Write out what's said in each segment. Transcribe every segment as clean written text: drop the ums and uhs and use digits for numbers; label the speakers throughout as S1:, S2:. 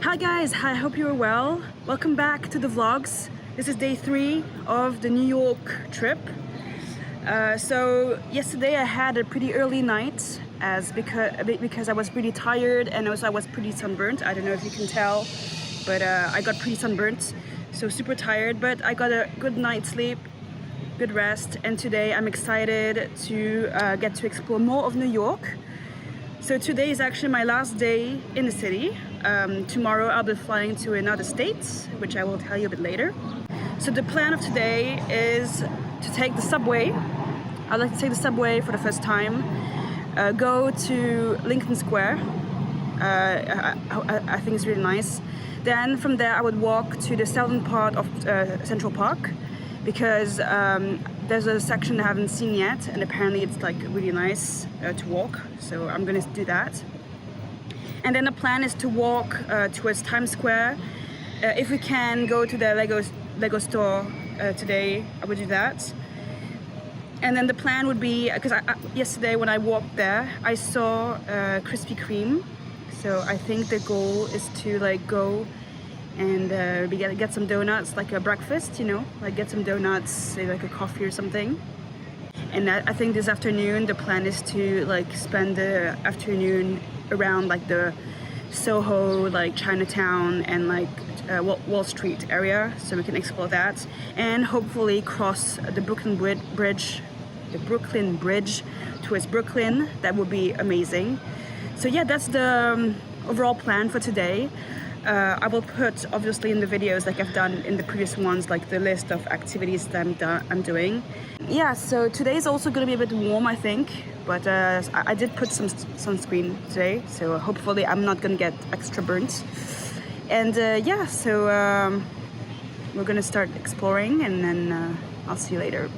S1: Hi guys, I hope you're well. Welcome back to the vlogs. This is day 3 of the New York trip. So yesterday I had a pretty early night because I was pretty tired and also I was pretty sunburnt. I don't know if you can tell, but I got pretty sunburnt, so super tired, but I got a good night's sleep, good rest, and today I'm excited to get to explore more of New York. So today is actually my last day in the city. Tomorrow I'll be flying to another state, which I will tell you a bit later. So the plan of today is to take the subway. I'd like to take the subway for the first time, go to Lincoln Square. I think it's really nice. Then from there I would walk to the southern part of Central Park, because there's a section I haven't seen yet, and apparently it's like really nice to walk, so I'm gonna do that. And then the plan is to walk towards Times Square. If we can go to the Lego store today, I would do that. And then the plan would be, because yesterday when I walked there, I saw Krispy Kreme. So I think the goal is to like go and get some donuts, like a breakfast, you know, like get some donuts, say like a coffee or something. And I think this afternoon the plan is to like spend the afternoon around like the Soho, like Chinatown, and like Wall Street area, so we can explore that and hopefully cross the Brooklyn Bridge towards Brooklyn. That would be amazing. So yeah, that's the overall plan for today. I will put obviously in the videos, like I've done in the previous ones, like the list of activities that I'm doing. Yeah, so today is also going to be a bit warm, I think, but I did put some sunscreen today, so hopefully I'm not going to get extra burnt. And yeah, so we're going to start exploring, and then I'll see you later.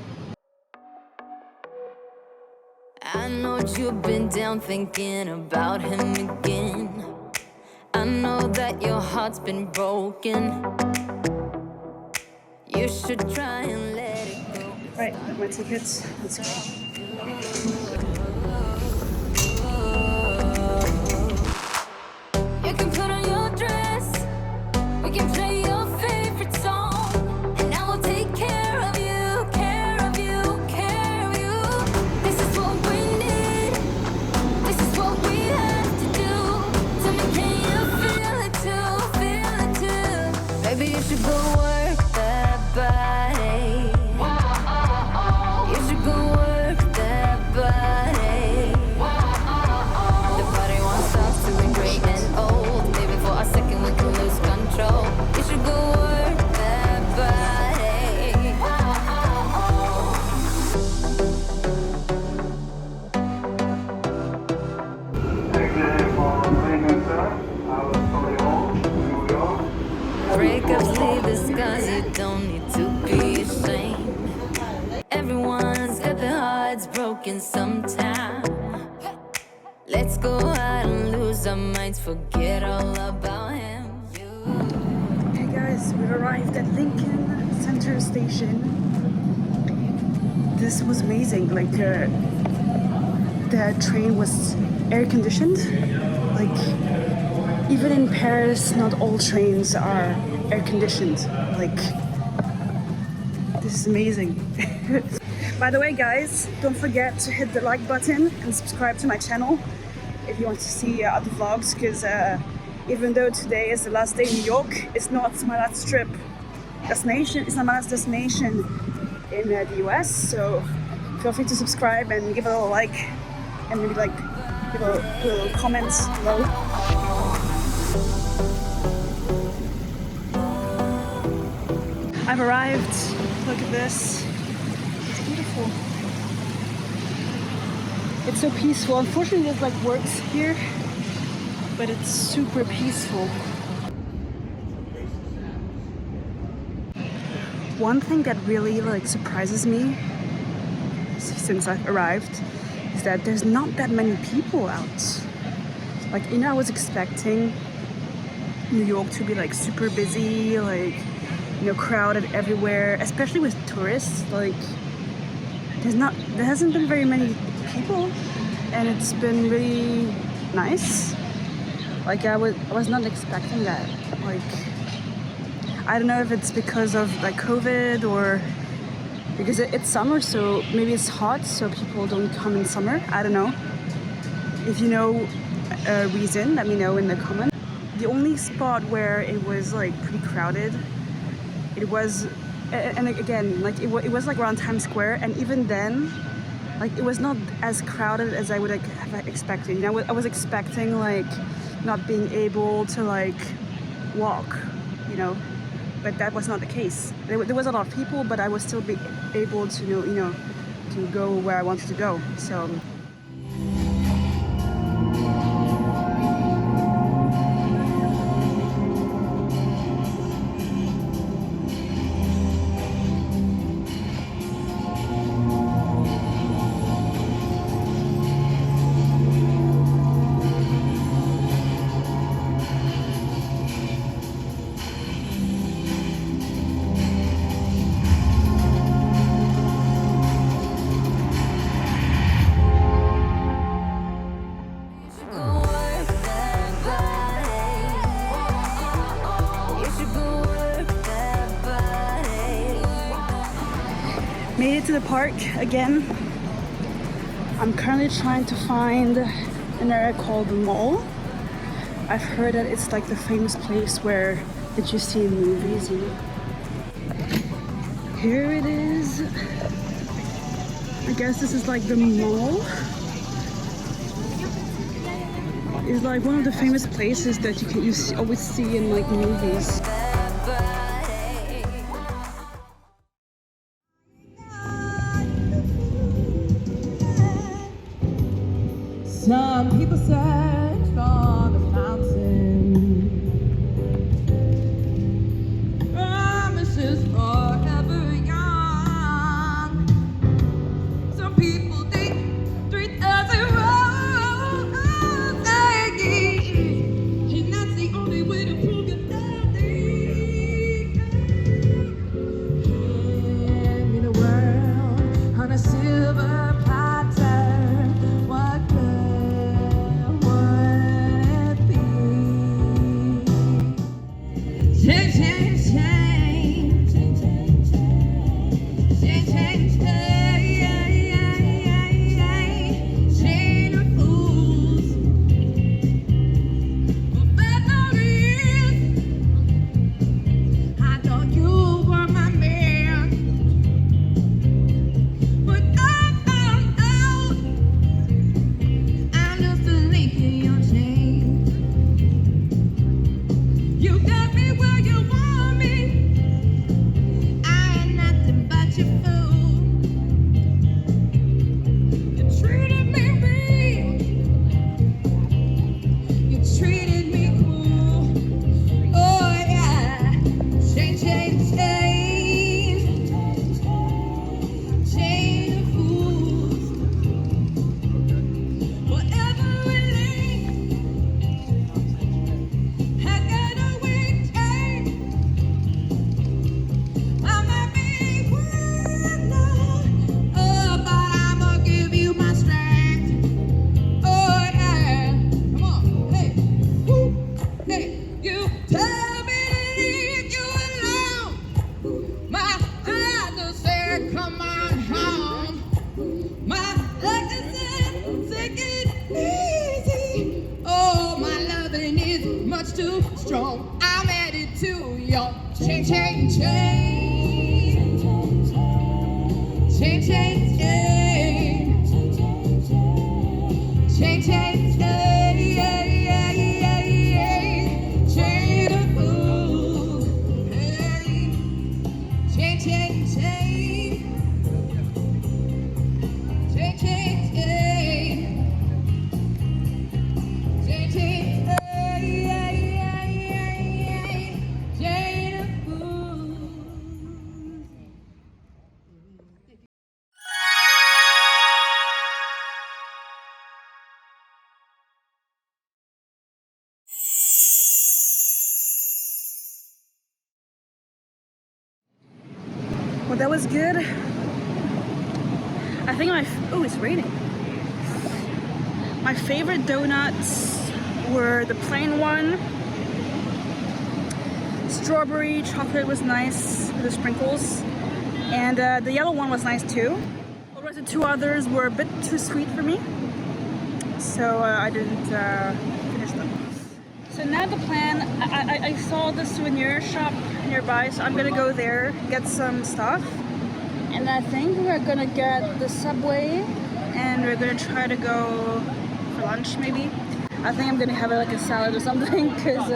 S2: I know you've been down thinking about him again. I know that your heart's been broken. You should try and let it go.
S1: Right, got my tickets. Let's go.
S2: You can put on your dress. We can play your favorite song, and I will take care of you, care of you, care of you. This is what we need. This is what we have to do. Tell me, can you feel it too? Feel it too? Maybe you should go work that body. You should go work that body. The body won't stop till we're great and old. Maybe for a second we can lose control. You should go work that body.
S3: Exit for Lincoln, sir. I will follow you home to New York.
S2: Breakups leave the scars, you don't need to be ashamed. Everyone's got their hearts broken sometime. Let's go out and lose our minds, forget all about him.
S1: Hey guys, we've arrived at Lincoln Center Station. This was amazing. Like the train was air conditioned. Like even in Paris, not all trains are air conditioned. Like this is amazing. By the way, guys, don't forget to hit the like button and subscribe to my channel if you want to see other vlogs, because even though today is the last day in New York, it's not my last trip destination. It's not my last destination in the US. So feel free to subscribe and give it a little like, and maybe like give a little comment below. I've arrived. Look at this. It's beautiful. It's so peaceful. Unfortunately, there's like works here, but it's super peaceful. One thing that really like surprises me since I've arrived is that there's not that many people out. Like, you know, I was expecting New York to be like super busy, like, you know, crowded everywhere, especially with tourists. Like, there hasn't been very many people, and it's been really nice. Like I was not expecting that. Like I don't know if it's because of like COVID or because it's summer, so maybe it's hot, so people don't come in summer. I don't know. If you know a reason, let me know in the comments. The only spot where it was like pretty crowded, it was, and again, like it was like around Times Square, and even then, like it was not as crowded as I would like, have expected. You know, I was expecting like not being able to like walk, you know, but that was not the case. There was a lot of people, but I was still be able to to go where I wanted to go. So. Made it to the park again. I'm currently trying to find an area called the Mall. I've heard that it's like the famous place that you see in movies, you know. Here it is. I guess this is like the Mall. It's like one of the famous places that you always see in like movies.
S4: Some people search for the fountain, promises forever young. Some people think 3,000 rows again, and that's the only way to prove you're healthy. Hand me the world on a silver platter. What change, change, change, change, change, change, change, chain of fools. For memories, I thought you were my man, but I found out I'm just a link in your chain. You got me where you want me. I ain't nothing but your fool. You treated me real. You treated me cool. Oh yeah. Change, change, change. Chain of fools. Whatever it ain't, I got a weak chain. I might be weak now, oh, but I'ma give you my strength. Oh yeah, come on, hey, woo, hey, you tell me to leave you alone. My father said, come on home. My doctor said, take it easy. Oh, my loving is much too strong. I'm added to your chain, chain, chain. Chain, chain, chain. Chain, chain, chain. Chain of fools. Hey. Chain, chain, chain. Chain, chain, chain. Chain, chain, chain of fools.
S1: Well, that was good. I think oh, it's raining. My favorite donuts were the plain one. Strawberry chocolate was nice with the sprinkles, and the yellow one was nice too. Whereas the two others were a bit too sweet for me, so I didn't finish them. So now the plan, I saw the souvenir shop nearby, so I'm gonna go there, get some stuff, and I think we're gonna get the Subway, and we're gonna try to go for lunch maybe. I think I'm gonna have like a salad or something, because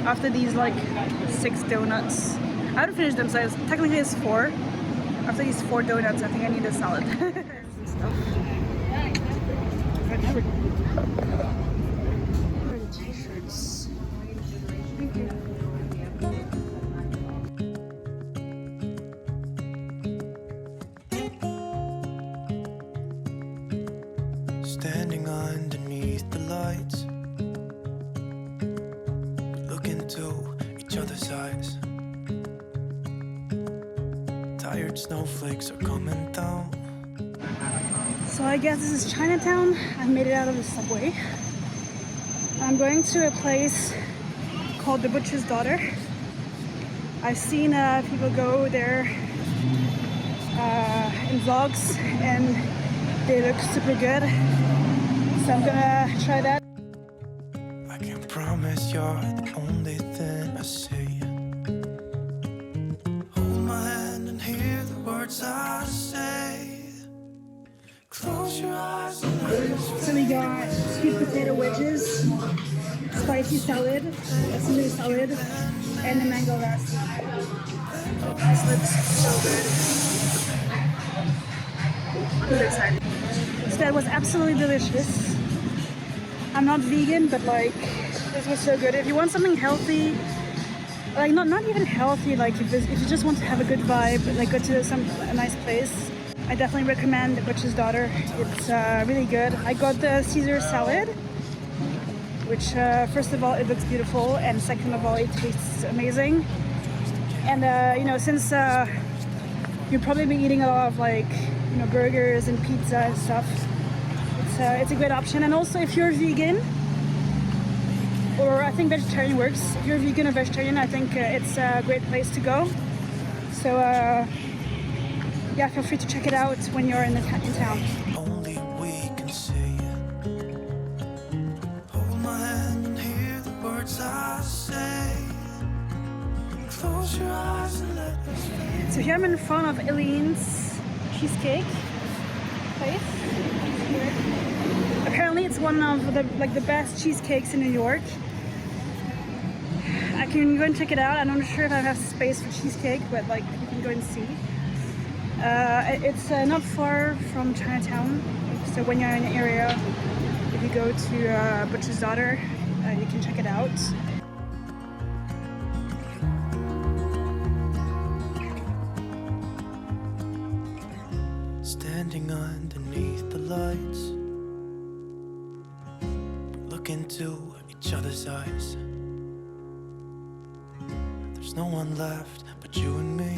S1: after these like 6 donuts, I haven't finished them, so technically it's 4. After these 4 donuts, I think I need a salad. Stuff. Where are the t-shirts?
S5: Standing underneath the lights, look into each other's eyes. Tired snowflakes are coming down.
S1: So I guess this is Chinatown. I made it out of the subway. I'm going to a place called The Butcher's Daughter. I've seen people go there in vlogs, and they look super good. So I'm gonna try that.
S5: I can't promise you're the only thing I see. Hold my hand and hear the words I say. Close your eyes and let us
S1: So we got sweet potato wedges, spicy salad, a Caesar salad, and a mango lassi. This looks so good. I'm really excited. So that was absolutely delicious. I'm not vegan, but like this was so good. If you want something healthy, like not even healthy, like if you just want to have a good vibe, like go to a nice place, I definitely recommend The Butcher's Daughter. It's really good. I got the Caesar salad, which first of all it looks beautiful, and second of all it tastes amazing. And you know, since you'll probably be eating a lot of like burgers and pizza and stuff, it's a great option. And also if you're vegan, or I think vegetarian works, if you're vegan or vegetarian, I think it's a great place to go. So yeah, feel free to check it out when you're in town.
S5: only we can see. Hold my hand and hear the words I say. Close your eyes and let us fade.
S1: So here I'm in front of Eileen's cheesecake place. Apparently it's one of the best cheesecakes in New York. I can go and check it out. I'm not sure if I have space for cheesecake, but like you can go and see. It's not far from Chinatown, so when you're in the area, if you go to Butcher's Daughter, you can check it out.
S5: Standing underneath the lights, look into each other's eyes. There's no one left but you and me.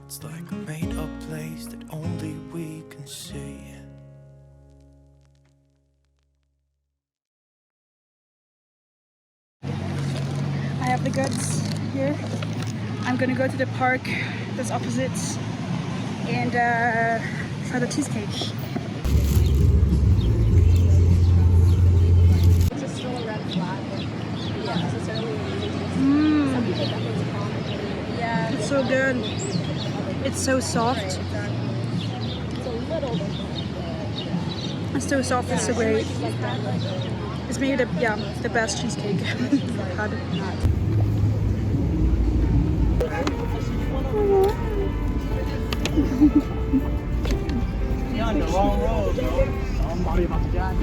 S5: It's like a made-up place that only we can see.
S1: I have the goods here. I'm gonna go to the park that's opposite and try the cheesecake.
S6: It's still a red flag. Yeah, necessarily. Some people definitely comment. Yeah.
S1: It's so good. It's so soft.
S6: It's a little bit.
S1: It's so soft. It's so great.
S6: Like that, like,
S1: It's maybe the best cheesecake I've had.
S7: You're on the wrong road, bro. I'm already about to die.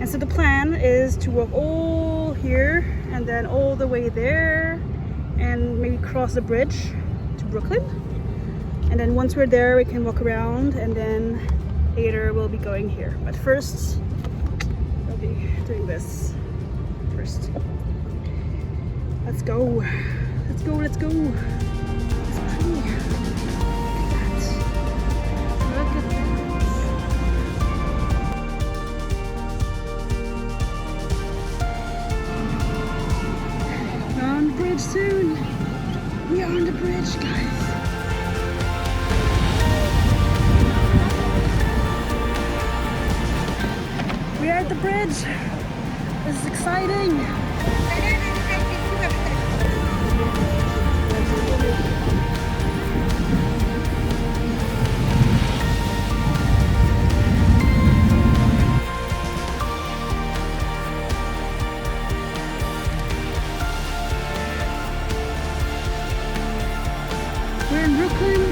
S1: And so the plan is to walk all here and then all the way there and maybe cross the bridge to Brooklyn. And then once we're there, we can walk around, and then later we'll be going here. But first, be doing this first. Let's go. Let's go, let's go. It's pretty. Look at that. Look at that. We're on the bridge soon. We are on the bridge, guys. We are at the bridge. This is exciting. We're in Brooklyn.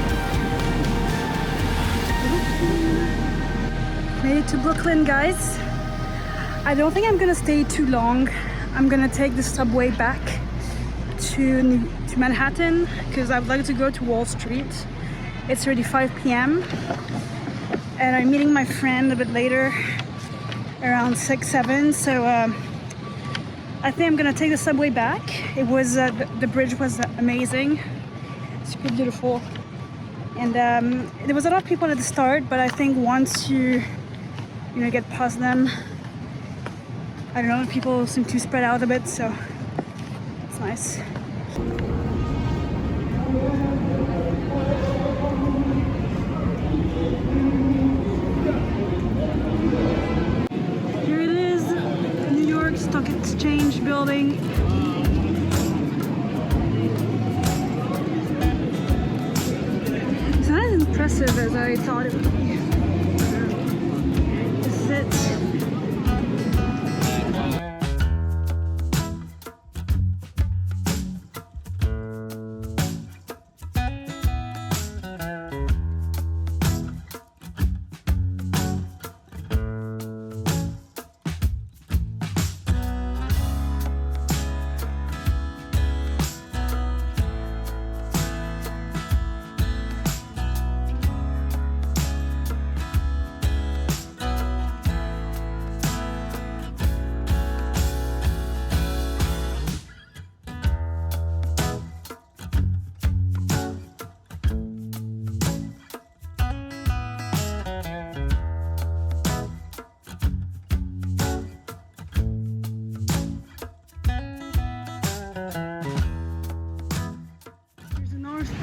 S1: Made it to Brooklyn, guys. I don't think I'm gonna stay too long. I'm gonna take the subway back to Manhattan because I would like to go to Wall Street. It's already 5 p.m. and I'm meeting my friend a bit later, around 6, 7. So I think I'm gonna take the subway back. It was the bridge was amazing, super beautiful, and there was a lot of people at the start, but I think once you get past them, I don't know, people seem to spread out a bit, so it's nice. Here it is, New York Stock Exchange building. It's not as impressive as I thought it would be. This is it.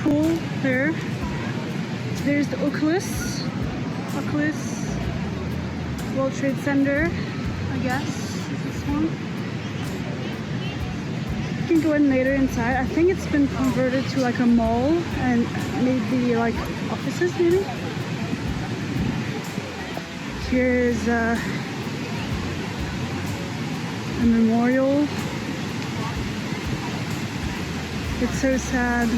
S1: Pool there. There's the Oculus World Trade Center, I guess. Is this one? You can go in later inside. I think it's been converted to like a mall and maybe like offices maybe. Here's a memorial. It's so sad.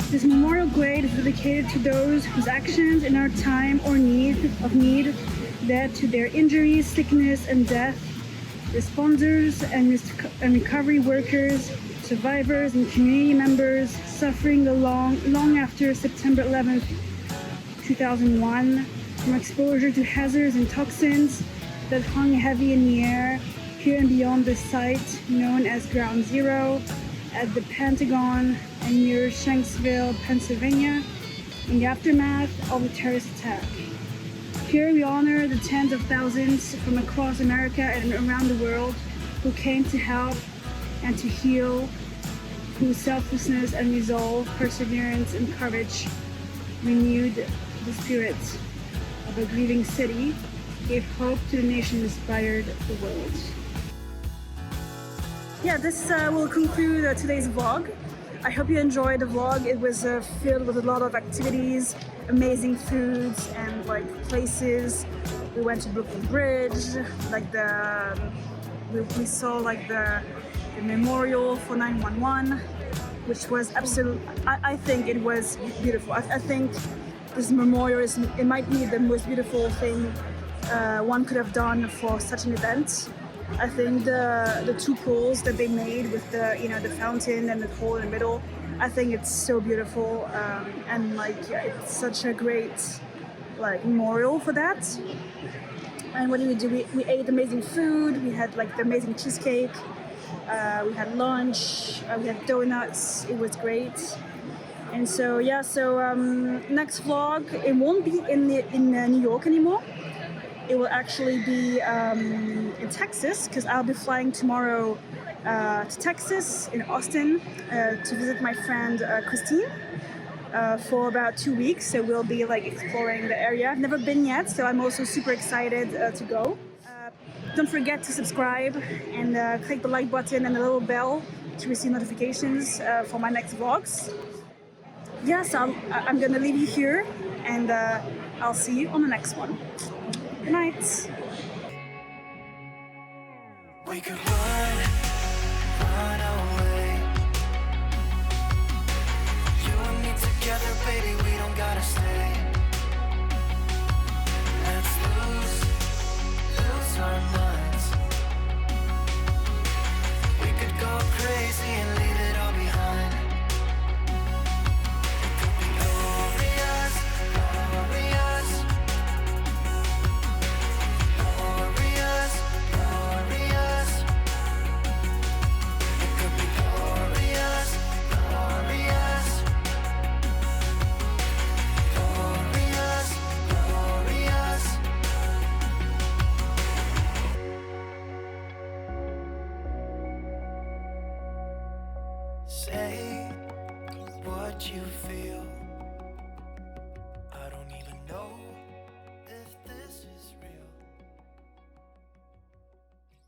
S1: This memorial grade is dedicated to those whose actions in our time of need led to their injuries, sickness, and death. Responders and recovery workers, survivors and community members suffering long after September 11th, 2001 from exposure to hazards and toxins that hung heavy in the air here and beyond the site known as Ground Zero at the Pentagon and near Shanksville, Pennsylvania, in the aftermath of a terrorist attack. Here we honor the tens of thousands from across America and around the world who came to help and to heal, whose selflessness and resolve, perseverance and courage renewed the spirit of a grieving city, gave hope to the nation, inspired the world. Yeah, this will conclude today's vlog. I hope you enjoyed the vlog. It was filled with a lot of activities, amazing foods and like places. We went to Brooklyn Bridge, like we saw like the memorial for 9/11, which was absolute. I think it was beautiful. I think this memorial it might be the most beautiful thing one could have done for such an event. I think the two pools that they made with the the fountain and the hole in the middle, I think it's so beautiful, and like it's such a great like memorial for that. And what did we do? We ate amazing food. We had like the amazing cheesecake. We had lunch. We had donuts. It was great. And so yeah, so next vlog, it won't be in New York anymore. It will actually be in Texas, because I'll be flying tomorrow to Texas in Austin to visit my friend Christine for about 2 weeks. So we'll be like exploring the area. I've never been yet, so I'm also super excited to go. Don't forget to subscribe and click the like button and the little bell to receive notifications for my next vlogs. Yes, I'm gonna leave you here, and I'll see you on the next one. Good night.
S5: We could run away. You and me together, baby, we don't gotta stay. Let's lose our minds. We could go crazy and leave it all behind. It could be glorious, glorious. Glorious, glorious. It could be glorious, glorious. Glorious, glorious. Say what you feel.